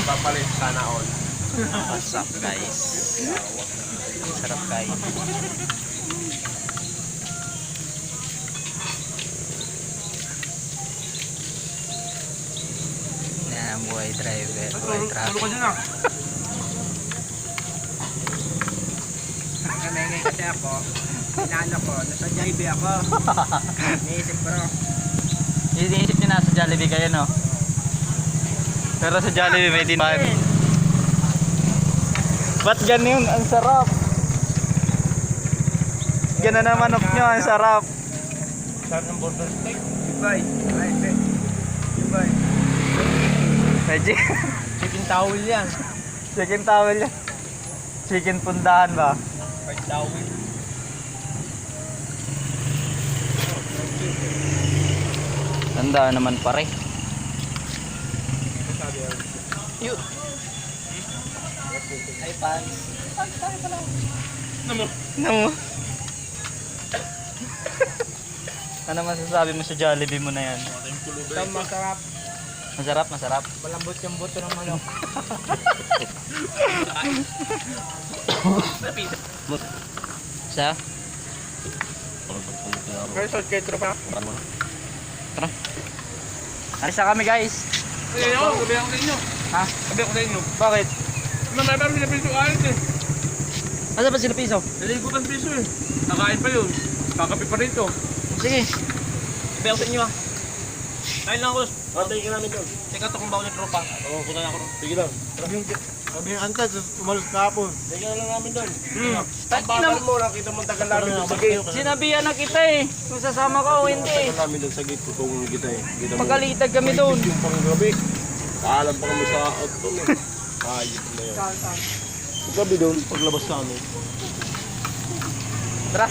papalit sana all. What's up guys? Sarap kain. Yan, buhay driver, buhay traffic. Kamengay kasi ako, inaano ko, nasa Jollibee ako. Naisip bro. Iniisip nyo nasa Jollibee kayo, no? Pero sa Jollibee may demand. Ba't ganyan? Ang sarap. Gana na manok nyo, ang sarap. Sarap ng border steak. Goodbye. Goodbye. Magic. Chicken towel yan. Chicken towel yan. Chicken pundahan ba? Fried towel. Tanda naman pare. Yun. Ay pants. Namo. Ano masasabi mo sa Jollibee mo na yan? Ito masarap. Masarap, masarap. Malambot yung buto ng manok. Sa? Pero sa ketro pa. Tara. Alis na kami guys. Sabi ako sa inyo. Ha? Sabi ako sa inyo. Bakit? Mamaya pa sila piso ayos eh. Asa ba sila piso? Naligutan piso eh. Nakain pa yun. Kakapi pa rito. Sige. Sabi ako sa inyo ah. Kain lang ako. Antayin ka namin doon. Teka to kung bawal yung tropa. Oo, punta na ako. Sige lang. Sabi yung antas, umalis kahapon. Teka na lang namin doon. Bakal mo, nakita mo tagal namin doon sa gate. Sinabihan na kita eh. Kung sasama ka o hindi. Tagal namin doon sa gate, tutungin kita eh. Kita mo. Pagalitag kami doon. Yung panggabi. Kaalam pa kami sa out doon eh. Ayos na yun. Saan? Gabi doon, paglabas sa amin. Tara.